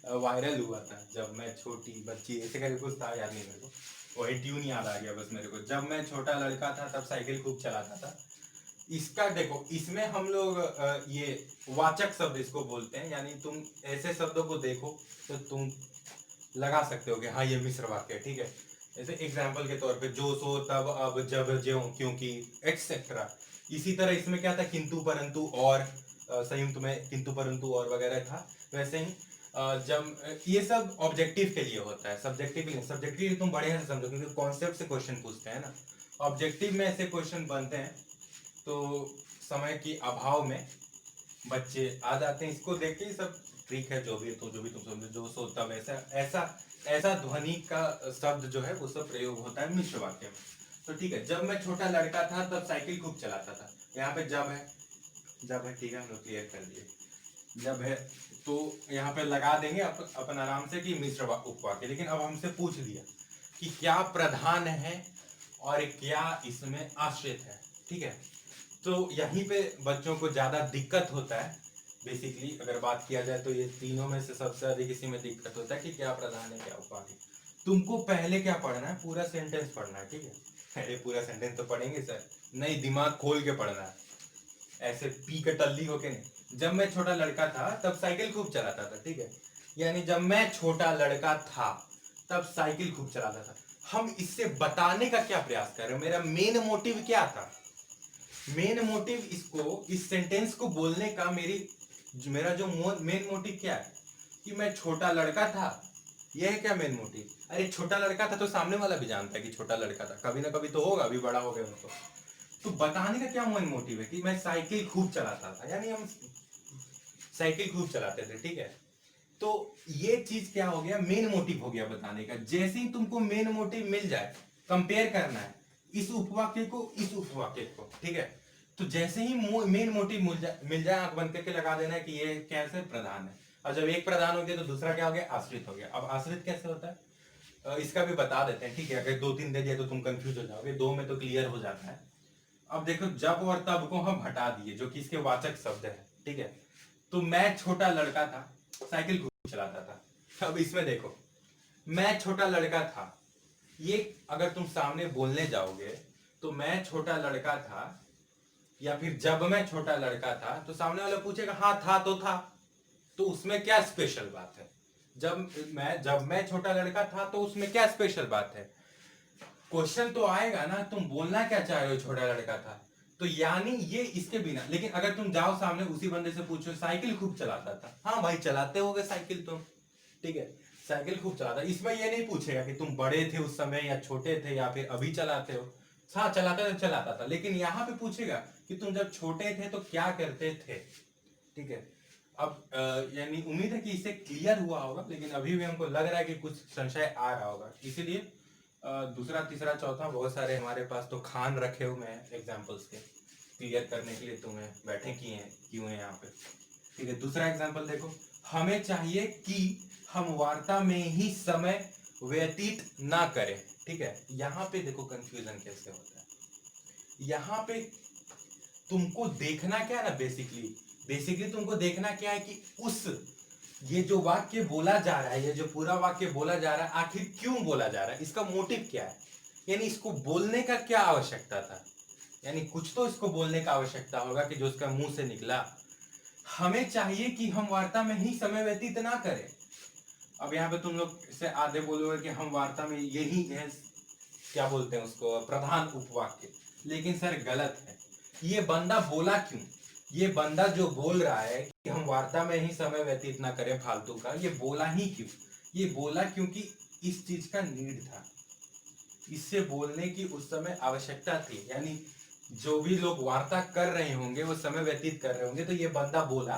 A: वायरल हुआ था, जब मैं छोटी बच्ची, ऐसे करके कुछ था, याद नहीं मेरे को, वही ट्यून याद आ गया बस मेरे को, जब मैं छोटा लड़का था तब साइकिल खूब चलाता था। इसका देखो, इसमें हम लोग ये वाचक शब्द इसको बोलते हैं, यानी तुम ऐसे शब्दों को देखो तो तुम लगा सकते हो कि हाँ ये मिश्र वाक्य है, ठीक है। जैसे एग्जाम्पल के तौर पे जो सो तब अब जब ज्यों क्योंकि एक्सेट्रा। इसी तरह इसमें क्या था, किंतु परंतु और, संयुक्त में किंतु परंतु और वगैरह था। वैसे ही जब ये सब ऑब्जेक्टिव के लिए होता है, सब्जेक्टिव नहीं, सब्जेक्टिव तुम बढ़िया से समझो क्योंकि कॉन्सेप्ट से क्वेश्चन पूछते हैं ना, ऑब्जेक्टिव में ऐसे क्वेश्चन बनते हैं तो समय की अभाव में बच्चे आ जाते हैं, इसको देख के सब ठीक है, जो भी तो जो भी तुम समझो, जो सो तब, ऐसा ऐसा ऐसा ध्वनि का शब्द जो है वो सब प्रयोग होता है मिश्र वाक्य में। तो ठीक है, जब मैं छोटा लड़का था तब साइकिल खूब चलाता था, यहाँ पे जब है, जब है, ठीक है, हम लोग क्लियर कर दिए, जब है तो यहाँ पे लगा देंगे अपन आराम से कि मिश्र उपवाक्य। लेकिन अब हमसे पूछ लिया कि क्या प्रधान है और क्या इसमें आश्रित है, ठीक है। तो यहीं पे बच्चों को ज्यादा दिक्कत होता है बेसिकली, अगर बात किया जाए तो ये तीनों में से सबसे अधिक इसी में दिक्कत होता है कि क्या प्रधान है क्या उपाधि। तुमको पहले क्या पढ़ना है, पूरा सेंटेंस पढ़ना है, ठीक है। अरे पूरा सेंटेंस तो पढ़ेंगे सर, नहीं, दिमाग खोल के पढ़ना है, ऐसे पी के टल्ली होके नहीं। जब मैं छोटा लड़का था तब साइकिल खूब चलाता था, ठीक है, यानी जब मैं छोटा लड़का था तब साइकिल खूब चलाता था। हम इससे बताने का क्या प्रयास कर रहे हैं, मेरा मेन मोटिव क्या था, मेन मोटिव इसको, इस सेंटेंस को बोलने का मेरा जो मेन मोटिव क्या है कि मैं छोटा लड़का था, यह है क्या मेन मोटिव। अरे छोटा लड़का था तो सामने वाला भी जानता है कि छोटा लड़का था, कभी ना कभी तो होगा, अभी बड़ा हो गया तो बताने का क्या मेन मोटिव है कि मैं साइकिल खूब चलाता था, यानी हम साइकिल खूब चलाते थे, ठीक है। तो ये चीज क्या हो गया, मेन मोटिव हो गया बताने का। जैसे ही तुमको मेन मोटिव मिल जाए, कंपेयर करना है इस उपवाक्य को इस उपवाक्य को, ठीक है, तो जैसे ही मेन मोटिव मिल जाए आंख बंद करके लगा देना है कि ये कैसे प्रधान है। और जब एक प्रधान हो गया तो दूसरा क्या हो गया, आश्रित हो गया। अब आश्रित कैसे होता है इसका भी बता देते हैं, ठीक है। अगर दो तीन दे दिया तो तुम कंफ्यूज हो जाओगे, दो में तो क्लियर हो जाता है। अब देखो, जब और तब को हम हटा दिए जो कि इसके वाचक शब्द है, ठीक है। तो मैं छोटा लड़का था, साइकिल खूब चलाता था। अब इसमें देखो, मैं छोटा लड़का था, ये अगर तुम सामने बोलने जाओगे तो मैं छोटा लड़का था, या फिर जब मैं छोटा लड़का था, तो सामने वाला पूछेगा हाँ था तो था, तो उसमें क्या स्पेशल बात है? जब मैं छोटा लड़का था तो उसमें क्या स्पेशल बात है? क्वेश्चन तो आएगा ना, तुम बोलना क्या चाह रहे हो छोटा लड़का था, तो यानी ये इसके बिना। लेकिन अगर तुम जाओ सामने उसी बंदे से पूछो साइकिल खूब चलाता था, हाँ भाई चलाते होगे साइकिल तुम, ठीक है, साइकिल खूब चलाता। इसमें ये नहीं पूछेगा कि तुम बड़े थे उस समय या छोटे थे या फिर अभी चलाते हो। हाँ चलाता तो चलाता था, लेकिन यहाँ पे पूछेगा कि तुम जब छोटे थे तो क्या करते थे, ठीक है। अब यानी उम्मीद है कि इससे क्लियर हुआ होगा, लेकिन अभी भी हमको लग रहा है कि कुछ संशय आ रहा होगा, इसीलिए दूसरा तीसरा चौथा बहुत सारे हमारे पास तो खान रखे हुए हैं एग्जाम्पल्स के, क्लियर करने के लिए तुम्हें बैठे किए हैं क्यों है यहाँ पे, ठीक है। दूसरा एग्जाम्पल देखो, हमें चाहिए कि हम वार्ता में ही समय व्यतीत ना करें, ठीक है। यहाँ पे देखो कंफ्यूजन कैसे होता है। यहाँ पे तुमको देखना क्या है ना, बेसिकली तुमको देखना क्या है कि उस ये जो वाक्य बोला जा रहा है, ये जो पूरा वाक्य बोला जा रहा है, आखिर क्यों बोला जा रहा है, इसका मोटिव क्या है, यानी इसको बोलने का क्या आवश्यकता था, यानी कुछ तो इसको बोलने का आवश्यकता होगा कि जो उसका मुंह से निकला। हमें चाहिए कि हम वार्ता में ही समय व्यतीत ना करें। अब यहाँ पे तुम लोग से आधे बोलोगे कि हम वार्ता में यही है, क्या बोलते हैं उसको, प्रधान उपवाक्य, लेकिन सर गलत है। ये बंदा बोला क्यों? ये बंदा जो बोल रहा है कि हम वार्ता में ही समय व्यतीत ना करें फालतू का, ये बोला ही क्यों? ये बोला क्योंकि इस चीज का नीड था, इससे बोलने की उस समय आवश्यकता थी। यानी जो भी लोग वार्ता कर रहे होंगे, वो समय व्यतीत कर रहे होंगे, तो ये बंदा बोला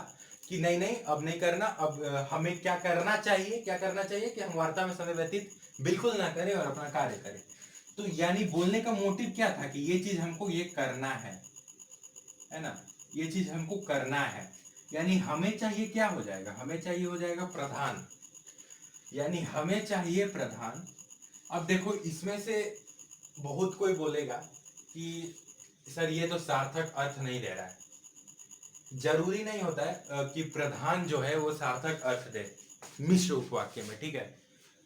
A: कि नहीं नहीं अब नहीं करना, अब हमें क्या करना चाहिए, क्या करना चाहिए कि हम वार्ता में समय व्यतीत बिल्कुल ना करें और अपना कार्य करें। तो यानी बोलने का मोटिव क्या था कि ये चीज हमको ये करना है ना, ये चीज हमको करना है। यानी हमें चाहिए क्या हो जाएगा, हमें चाहिए हो जाएगा प्रधान, यानी हमें चाहिए प्रधान। अब देखो इसमें से बहुत कोई बोलेगा कि सर ये तो सार्थक अर्थ नहीं दे रहा है। जरूरी नहीं होता है कि प्रधान जो है वो सार्थक अर्थ दे मिश्र उपवाक्य में, ठीक है।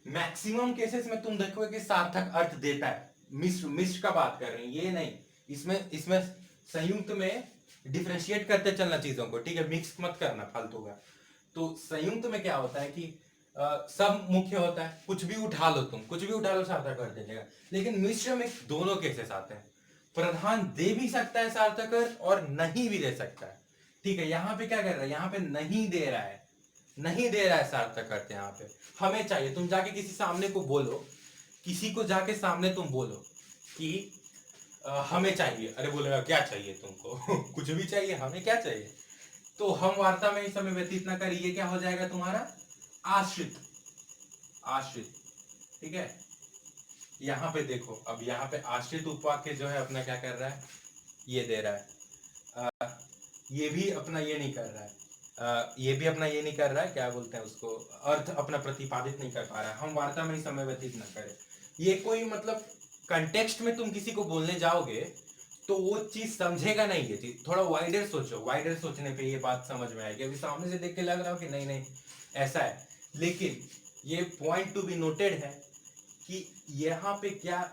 A: मैक्सिमम केसेस में तुम देखोगे कि सार्थक अर्थ देता है। मिश्र मिश्र का बात कर रहे हैं, ये नहीं, इसमें इसमें संयुक्त में डिफरेंशिएट करते चलना चीजों को, ठीक है, मिक्स मत करना फालतू का। तो संयुक्त में क्या होता है कि सब मुख्य होता है, कुछ भी उठा लो तुम, कुछ भी उठा लो सार्थक अर्थ दे देगा। लेकिन मिश्र में दोनों केसेस आते हैं, प्रधान दे भी सकता है सार्थक अर्थ और नहीं भी दे सकता है, ठीक है। यहाँ पे क्या कर रहा है, यहाँ पे नहीं दे रहा है, नहीं दे रहा है सार्थक अर्थ। यहाँ पे हमें चाहिए, तुम जाके किसी सामने को बोलो, किसी को जाके सामने तुम बोलो कि हमें चाहिए, अरे बोलेगा क्या चाहिए तुमको कुछ भी चाहिए, हमें क्या चाहिए, तो हम वार्ता में ही समय व्यतीत ना करिए, क्या हो जाएगा तुम्हारा आश्रित, आश्रित, ठीक है। यहाँ पे देखो, अब यहाँ पे आश्रित उपवाक्य जो है अपना क्या कर रहा है, ये दे रहा है, ये भी अपना ये नहीं कर रहा है, ये भी अपना ये नहीं कर रहा है, क्या बोलते हैं उसको, अर्थ अपना प्रतिपादित नहीं कर पा रहा है। हम वार्ता में ही समय व्यतीत ना करें, ये कोई मतलब कंटेक्स्ट में तुम किसी को बोलने जाओगे तो वो चीज समझेगा नहीं, ये चीज थोड़ा वाइडर सोचो, वाइडर सोचने पे ये बात समझ में आएगी। अभी सामने से देख के लग रहा हो कि नहीं नहीं ऐसा है, लेकिन ये पॉइंट टू बी नोटेड है कि यहाँ पे क्या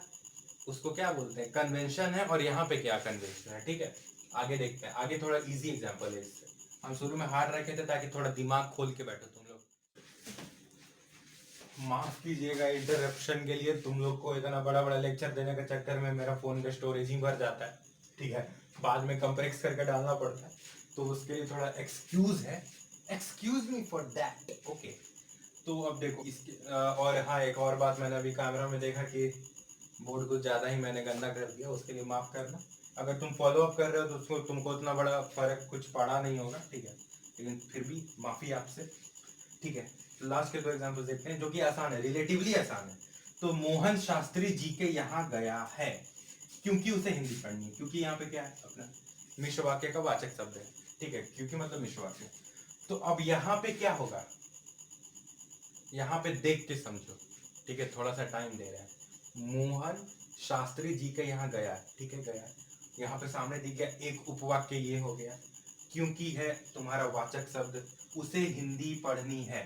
A: उसको क्या बोलते हैं कन्वेंशन है, और यहाँ पे क्या कन्वेंशन है, ठीक है। आगे देखते हैं, आगे थोड़ा इजी एग्जांपल है इससे। हम शुरू में हार रखे थे ताकि थोड़ा दिमाग खोल के बैठो तुम लोग। माफ कीजिएगा इंटरप्शन के लिए, तुम लोग को इतना बड़ा बड़ा लेक्चर देने के चक्कर में मेरा फोन का स्टोरेज ही भर जाता है, ठीक है, बाद में कंप्रेस करके डालना पड़ता है, तो उसके लिए थोड़ा एक्सक्यूज है, excuse me for that, okay. तो अब देखो इसके और हाँ एक और बात, मैंने अभी कैमरा में देखा कि बोर्ड कुछ ज़्यादा ही मैंने गंदा कर दिया, उसके लिए माफ़ करना। अगर तुम फॉलो अप कर रहे हो तो उसको तुमको उतना बड़ा फर्क कुछ पड़ा नहीं होगा, ठीक है, लेकिन फिर भी माफ़ी आपसे, ठीक है। तो लास्ट के दो एग्जाम्पल देखते हैं जो कि आसान है, रिलेटिवली आसान है। तो मोहन शास्त्री जी के यहाँ गया है, क्योंकि उसे हिंदी पढ़नी है, क्योंकि यहाँ पे क्या है अपना मिश्र वाक्य का वाचक शब्द है, ठीक है, क्योंकि मतलब मिश्र वाक्य। तो अब यहाँ पे क्या होगा, यहाँ पे देख के समझो, ठीक है, थोड़ा सा टाइम दे रहा है। मोहन शास्त्री जी के यहाँ गया, ठीक है, गया, यहाँ पे सामने दिख गया एक उपवाक्य, ये हो गया, क्योंकि है तुम्हारा वाचक शब्द, उसे हिंदी पढ़नी है,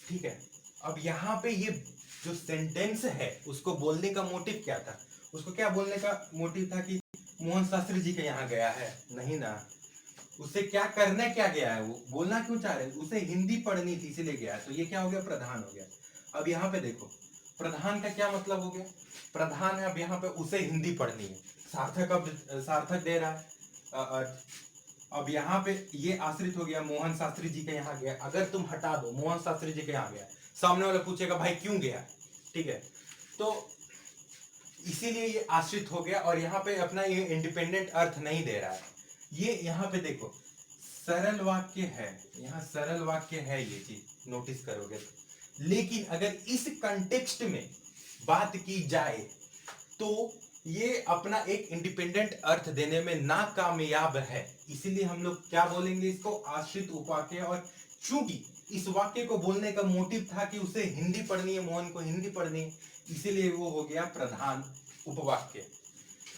A: ठीक है। अब यहाँ पे ये जो सेंटेंस है उसको बोलने का मोटिव क्या था, उसको क्या बोलने का मोटिव था कि मोहन शास्त्री जी के यहाँ गया है? नहीं ना। उसे क्या करने क्या गया है, वो बोलना क्यों चाह रहे हैं? उसे हिंदी पढ़नी थी इसलिए गया है। तो ये क्या हो गया? प्रधान हो गया। अब यहाँ पे देखो, प्रधान का क्या मतलब हो गया? प्रधान है, अब यहाँ पे उसे हिंदी पढ़नी है। सार्थक अब सार्थक दे रहा है अर्थ। अब यहाँ पे ये आश्रित हो गया, मोहन शास्त्री जी के यहाँ गया। अगर तुम हटा दो मोहन शास्त्री जी के यहाँ गया, सामने वाला पूछेगा भाई क्यों गया, ठीक है? तो इसीलिए ये आश्रित हो गया और यहाँ पे अपना ये इंडिपेंडेंट अर्थ नहीं दे रहा है। ये यहाँ पे देखो सरल वाक्य है, यहाँ सरल वाक्य है, ये चीज नोटिस करोगे। लेकिन अगर इस कंटेक्स्ट में बात की जाए तो ये अपना एक इंडिपेंडेंट अर्थ देने में नाकामयाब है। इसीलिए हम लोग क्या बोलेंगे इसको? आश्रित उपवाक्य। और चूंकि इस वाक्य को बोलने का मोटिव था कि उसे हिंदी पढ़नी है, मोहन को हिंदी पढ़नी है, इसीलिए वो हो गया प्रधान उपवाक्य,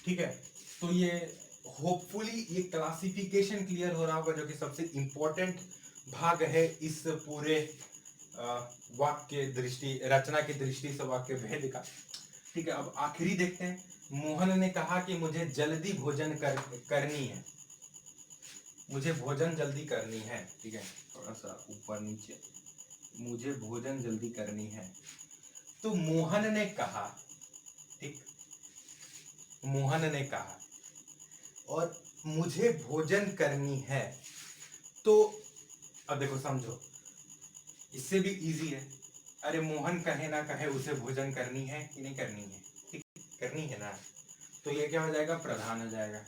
A: ठीक है? तो ये होपफुली ये क्लासिफिकेशन क्लियर हो रहा होगा, जो कि सबसे इंपॉर्टेंट भाग है इस पूरे वाक्य दृष्टि, रचना की दृष्टि से वाक्य भेद का, ठीक है? अब आखिरी देखते हैं। मोहन ने कहा कि मुझे जल्दी भोजन करनी है, मुझे भोजन जल्दी करनी है, ठीक है? थोड़ा सा ऊपर नीचे, मुझे भोजन जल्दी करनी है। तो मोहन ने कहा, ठीक, मोहन ने कहा और मुझे भोजन करनी है। तो अब देखो समझो, इससे भी इजी है। अरे मोहन कहे ना कहे उसे भोजन करनी है कि नहीं करनी है? ठीक, करनी है ना। तो ये क्या हो जाएगा? प्रधान हो जाएगा।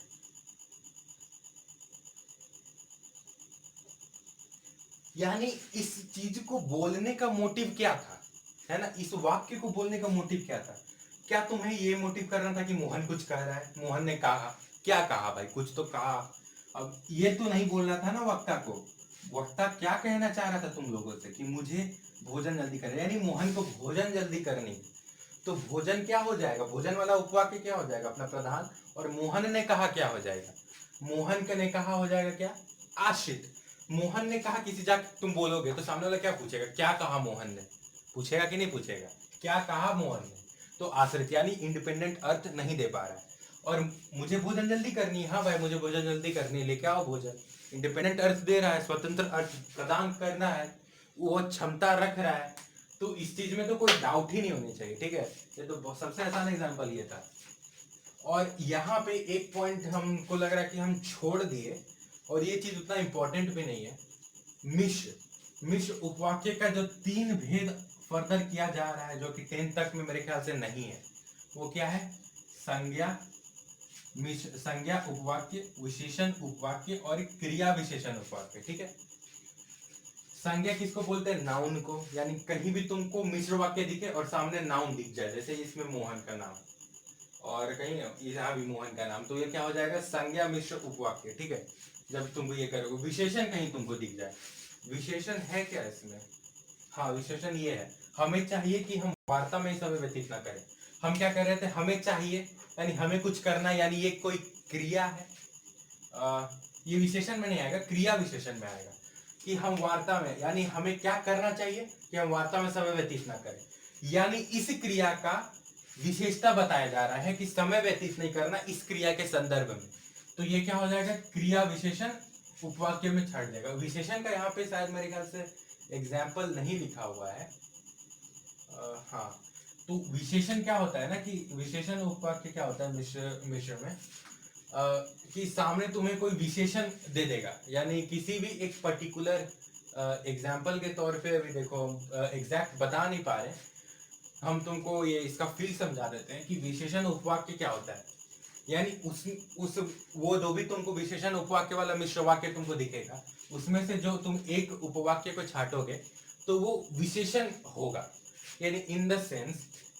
A: यानी इस चीज को बोलने का मोटिव क्या था, है ना? इस वाक्य को बोलने का मोटिव क्या था? क्या तुम्हें ये मोटिव करना था कि मोहन कुछ कह रहा है, मोहन ने कहा? क्या कहा भाई? कुछ तो कहा। अब ये तो नहीं बोलना था ना वक्ता को। वक्ता क्या कहना चाह रहा था तुम लोगों से? कि मुझे भोजन जल्दी करना, यानी मोहन को भोजन जल्दी करनी। तो भोजन क्या हो जाएगा? भोजन वाला उपवाक्य क्या हो जाएगा? अपना प्रधान। और मोहन ने कहा क्या हो जाएगा? मोहन ने कहा हो जाएगा क्या? आश्रित। मोहन ने कहा, किसी जाके तुम बोलोगे तो सामने वाला क्या पूछेगा? क्या कहा मोहन ने? पूछेगा कि नहीं पूछेगा? क्या कहा मोहन ने? तो आश्रित, यानी इंडिपेंडेंट अर्थ नहीं दे पा रहा है। और मुझे भोजन जल्दी करनी है, हाँ भाई मुझे भोजन जल्दी करनी है, लेके आओ भोजन। इंडिपेंडेंट अर्थ दे रहा है, स्वतंत्र अर्थ प्रदान करना है, वो क्षमता रख रहा है। तो इस चीज में तो कोई डाउट ही नहीं होनी चाहिए, ठीक है? ये तो सबसे आसान एग्जांपल ये था। और यहाँ पे एक पॉइंट हमको लग रहा है कि हम छोड़ दिए, और ये चीज उतना इंपॉर्टेंट भी नहीं है। मिश्र उपवाक्य का जो 3 भेद फर्दर किया जा रहा है, जो कि 10 तक में मेरे ख्याल से नहीं है, वो क्या है? संज्ञा उपवाक्य, विशेषण उपवाक्य और क्रिया विशेषण उपवाक्य, ठीक है? संज्ञा किसको बोलते हैं? नाउन को। यानी कहीं भी तुमको मिश्र वाक्य दिखे और सामने नाउन दिख जाए, जैसे इसमें मोहन का नाम और कहीं यहाँ भी मोहन का नाम, तो ये क्या हो जाएगा? संज्ञा मिश्र उपवाक्य, ठीक है? जब तुमको ये करोगे, विशेषण कहीं तुमको दिख जाए, विशेषण है क्या इसमें? हाँ, विशेषण ये है, हमें चाहिए कि हम वार्ता में समय व्यतीत ना करें। हम क्या कर रहे थे? हमें चाहिए, यानी हमें कुछ करना, यानी ये कोई क्रिया है। ये विशेषण में नहीं आएगा, क्रिया विशेषण में आएगा कि हम वार्ता में, यानी हमें क्या करना चाहिए कि हम वार्ता में समय व्यतीत ना करें। यानी इस क्रिया का विशेषता बताया जा रहा है कि समय व्यतीत नहीं करना इस क्रिया के संदर्भ में। तो ये क्या हो जाएगा? क्रिया विशेषण उपवाक्य में छाड़ जाएगा। विशेषण का यहाँ पे शायद मेरे ख्याल से एग्जाम्पल नहीं लिखा हुआ है। हाँ, तो विशेषण क्या होता है ना, कि विशेषण उपवाक्य क्या होता है मिश्र में, कि सामने तुम्हें कोई विशेषण दे देगा, यानी किसी भी एक पर्टिकुलर एग्जाम्पल के तौर पे। अभी देखो एग्जैक्ट बता नहीं पा रहे, हम तुमको ये इसका फील समझा देते हैं कि विशेषण उपवाक्य क्या होता है। यानी उस वो जो भी तुमको विशेषण उपवाक्य वाला मिश्र वाक्य तुमको दिखेगा, उसमें से जो तुम एक उपवाक्य को छाटोगे तो वो विशेषण होगा। यानी इन द सेंस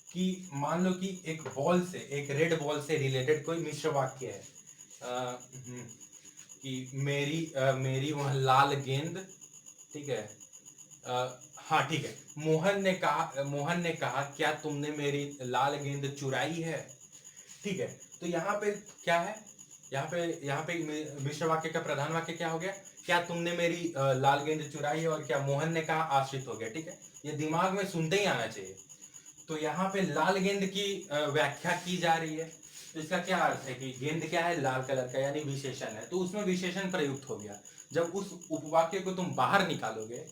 A: कि मान लो कि एक बॉल से, एक रेड बॉल से रिलेटेड कोई मिश्र वाक्य है, कि मेरी वह लाल गेंद, ठीक है? हाँ ठीक है, मोहन ने कहा क्या तुमने मेरी लाल गेंद चुराई है, ठीक है? तो यहाँ पे क्या है? यहाँ पे मिश्र वाक्य का प्रधान वाक्य क्या हो गया? क्या तुमने मेरी लाल गेंद चुराई है, और क्या मोहन ने कहा आश्रित हो गया, ठीक है? ये दिमाग में सुनते ही आना चाहिए। तो यहाँ पे लाल गेंद की व्याख्या की जा रही है, तो इसका क्या अर्थ है कि गेंद क्या है, लाल कलर का, यानी विशेषण है, तो उसमें विशेषण प्रयुक्त हो गया। जब उस उपवाक्य को तुम बाहर निकालोगे,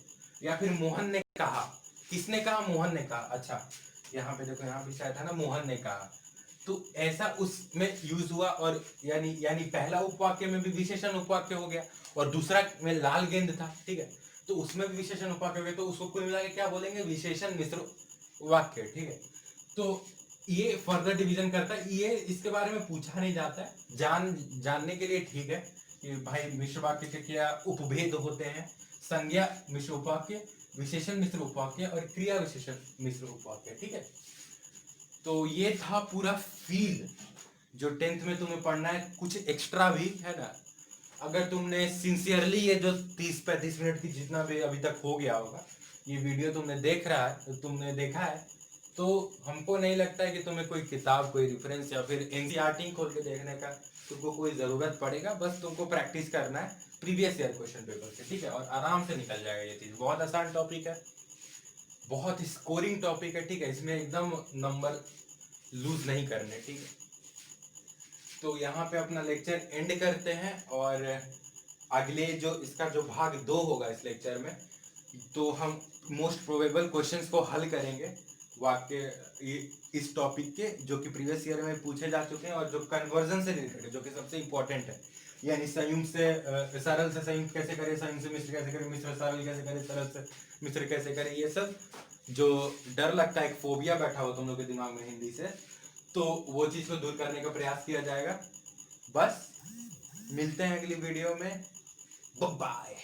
A: या फिर मोहन ने कहा, किसने कहा, मोहन ने कहा, अच्छा यहाँ पे देखो, यहाँ भी शायद था ना, मोहन ने कहा, तो ऐसा उसमें यूज हुआ, और यानी यानी पहला उपवाक्य में भी विशेषण उपवाक्य हो गया, और दूसरा में लाल गेंद था, ठीक है, तो उसमें भी विशेषण उपवाक्य हो गया, तो उसको कुल मिला के क्या बोलेंगे, विशेषण मिश्र वाक्य, ठीक है। तो ये फर्दर डिवीजन करता है, ये इसके बारे में पूछा नहीं जाता है, जानने के लिए ठीक है कि भाई मिश्र वाक्य के क्या उपभेद होते हैं, संज्ञा मिश्र उपवाक्य, विशेषण मिश्र उपवाक्य और क्रिया विशेषण मिश्र उपवाक्य, ठीक है। तो ये था पूरा फील जो 10th में तुम्हें पढ़ना है, कुछ एक्स्ट्रा भी है ना। अगर तुमने सिंसियरली ये जो 30-35 मिनट की जितना भी अभी तक हो गया होगा, ये वीडियो तुमने देखा है, तो हमको नहीं लगता है कि तुम्हें कोई किताब, कोई रेफरेंस या फिर एनसीईआरटी खोल के देखने का तुमको कोई जरूरत पड़ेगा। बस तुमको प्रैक्टिस करना है प्रीवियस ईयर क्वेश्चन पेपर से, ठीक है, और आराम से निकल जाएगा ये चीज। बहुत आसान टॉपिक है, बहुत स्कोरिंग टॉपिक है, ठीक है, इसमें एकदम नंबर लूज नहीं करने, ठीक है। तो यहाँ पे अपना लेक्चर एंड करते हैं, और अगले जो इसका जो भाग 2 होगा इस लेक्चर में, तो हम मोस्ट प्रोबेबल क्वेश्चंस को हल करेंगे वाक्य इस टॉपिक के, जो कि प्रीवियस ईयर में पूछे जा चुके हैं, और जो कन्वर्जन से रिलेटेड है, जो कि सबसे इंपॉर्टेंट है, यानी संयुक्त से सरल से संयुक्त कैसे करें, संयुक्त से मिश्र कैसे करें, मिश्र सरल कैसे करें, सरल से मिश्र कैसे करें, ये सब जो डर लगता है, एक फोबिया बैठा हो तुम लोग के दिमाग में हिंदी से, तो वो चीज को दूर करने का प्रयास किया जाएगा। बस मिलते हैं अगली वीडियो में, बाय बाय।